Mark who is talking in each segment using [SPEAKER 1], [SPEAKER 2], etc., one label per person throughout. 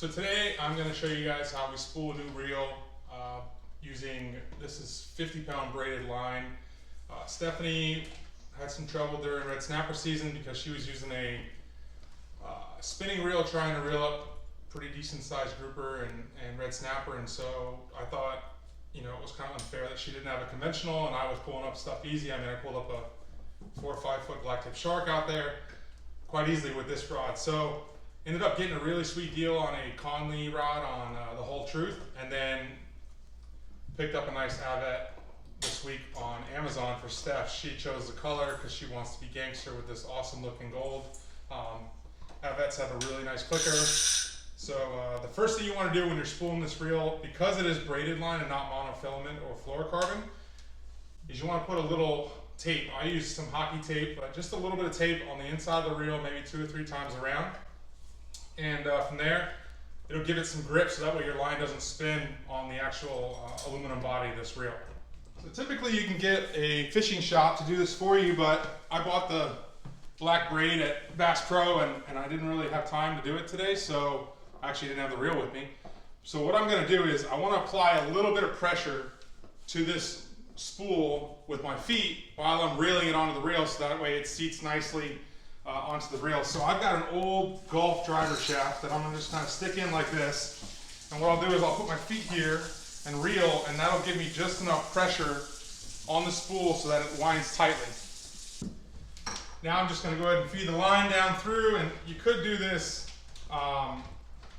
[SPEAKER 1] So today I'm going to show you guys how we spool a new reel using, this is 50-pound braided line. Stephanie had some trouble during red snapper season because she was using a spinning reel trying to reel up pretty decent sized grouper and red snapper, and so I thought, you know, it was kind of unfair that she didn't have a conventional and I was pulling up stuff easy. I mean, I pulled up a 4 or 5 foot black tip shark out there quite easily with this rod. So ended up getting a really sweet deal on a Conley rod on the Whole Truth, and then picked up a nice Avet this week on Amazon for Steph. She chose the color because she wants to be gangster with this awesome looking gold. Avets have a really nice clicker. So the first thing you want to do when you're spooling this reel, because it is braided line and not monofilament or fluorocarbon, is you want to put a little tape. I use some hockey tape, but just a little bit of tape on the inside of the reel, maybe 2 or 3 times around. And from there, it'll give it some grip so that way your line doesn't spin on the actual aluminum body of this reel. So typically you can get a fishing shop to do this for you, but I bought the black braid at Bass Pro and I didn't really have time to do it today, so I actually didn't have the reel with me. So what I'm going to do is I want to apply a little bit of pressure to this spool with my feet while I'm reeling it onto the reel, so that way it seats nicely onto the reel. So I've got an old golf driver shaft that I'm going to just kind of stick in like this, and what I'll do is I'll put my feet here and reel, and that'll give me just enough pressure on the spool so that it winds tightly. Now I'm just going to go ahead and feed the line down through, and you could do this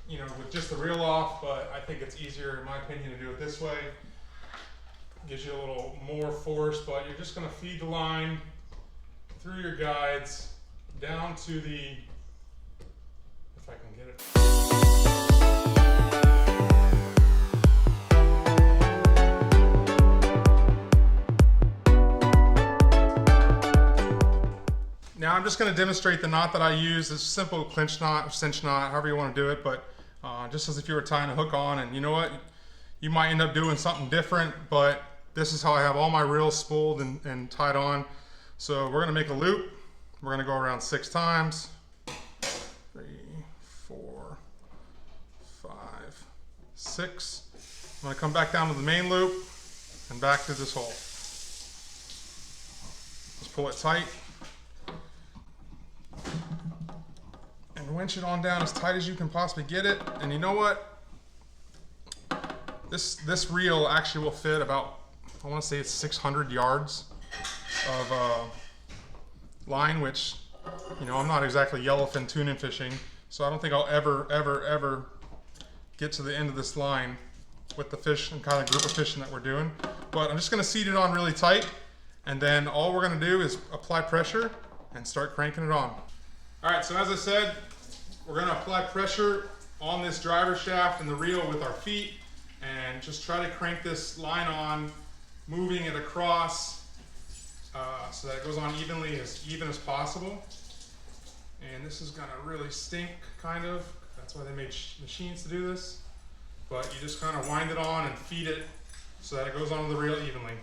[SPEAKER 1] you know, with just the reel off, but I think it's easier in my opinion to do it this way. Gives you a little more force, but you're just going to feed the line through your guides down to the, if I can get it. Now I'm just going to demonstrate the knot that I use. It's a simple clinch knot or cinch knot, however you want to do it, but just as if you were tying a hook on. And you know what? You might end up doing something different, but this is how I have all my reels spooled and tied on. So we're going to make a loop. We're going to go around 6 times. 3, 4, 5, 6. I'm going to come back down to the main loop and back to this hole. Just pull it tight. And winch it on down as tight as you can possibly get it. And you know what? This reel actually will fit about, I want to say it's 600 yards of line, which, you know, I'm not exactly yellowfin tuna fishing, so I don't think I'll ever get to the end of this line with the fish and kind of group of fishing that we're doing. But I'm just going to seat it on really tight, and then all we're going to do is apply pressure and start cranking it on. All right, so as I said, we're going to apply pressure on this driver shaft and the reel with our feet and just try to crank this line on, moving it across so that it goes on evenly, as even as possible. And this is going to really stink, kind of. That's why they made machines to do this. But you just kind of wind it on and feed it so that it goes onto the reel evenly.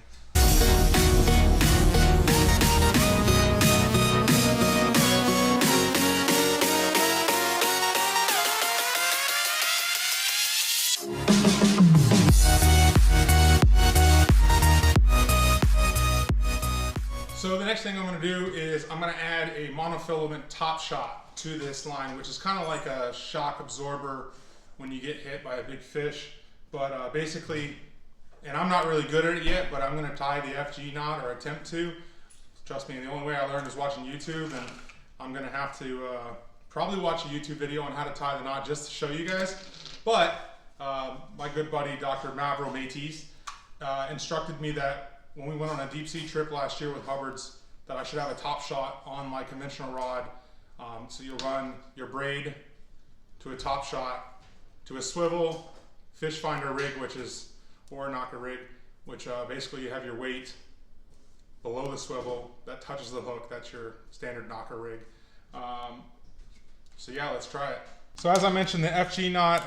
[SPEAKER 1] So the next thing I'm going to do is I'm going to add a monofilament top shot to this line, which is kind of like a shock absorber when you get hit by a big fish. But basically, and I'm not really good at it yet, but I'm going to tie the FG knot, or attempt to. Trust me, the only way I learned is watching YouTube, and I'm going to have to probably watch a YouTube video on how to tie the knot just to show you guys. But my good buddy, Dr. Mavro Matis, instructed me that when we went on a deep sea trip last year with Hubbard's, that I should have a top shot on my conventional rod. So you'll run your braid to a top shot, to a swivel fish finder rig, which is, or a knocker rig, which basically you have your weight below the swivel that touches the hook. That's your standard knocker rig. So yeah, let's try it. So as I mentioned, the FG knot,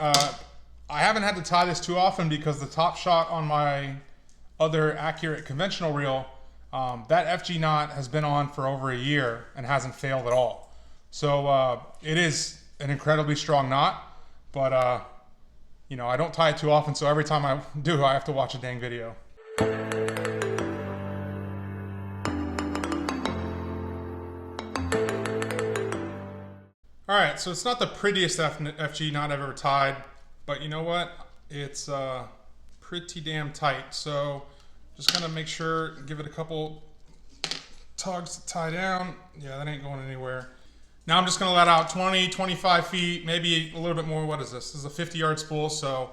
[SPEAKER 1] I haven't had to tie this too often because the top shot on my other accurate conventional reel, that FG knot has been on for over a year and hasn't failed at all. So it is an incredibly strong knot. But you know, I don't tie it too often, so every time I do, I have to watch a dang video. All right, so it's not the prettiest FG knot I've ever tied, but you know what? It's pretty damn tight. So just gonna make sure, give it a couple tugs to tie down. Yeah, that ain't going anywhere. Now I'm just gonna let out 20, 25 feet, maybe a little bit more. What is this? This is a 50-yard spool, so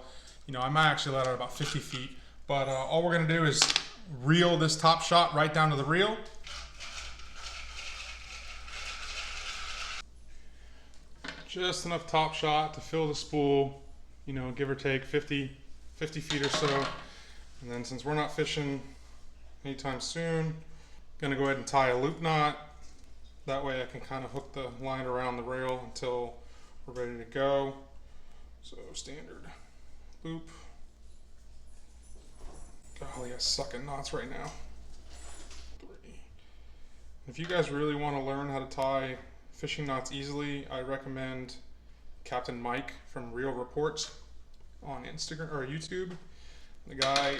[SPEAKER 1] you know, I might actually let out about 50 feet. But all we're gonna do is reel this top shot right down to the reel. Just enough top shot to fill the spool, you know, give or take 50 feet or so. And then since we're not fishing anytime soon, gonna go ahead and tie a loop knot. That way I can kind of hook the line around the rail until we're ready to go. So standard loop. Golly, I suck at knots right now. 3. If you guys really want to learn how to tie fishing knots easily, I recommend Captain Mike from Reel Reports on Instagram or YouTube. The guy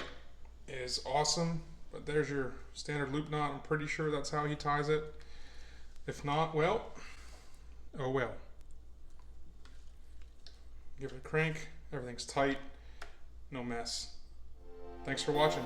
[SPEAKER 1] is awesome, but there's your standard loop knot. I'm pretty sure that's how he ties it. If not, well, oh well. Give it a crank, everything's tight, no mess. Thanks for watching.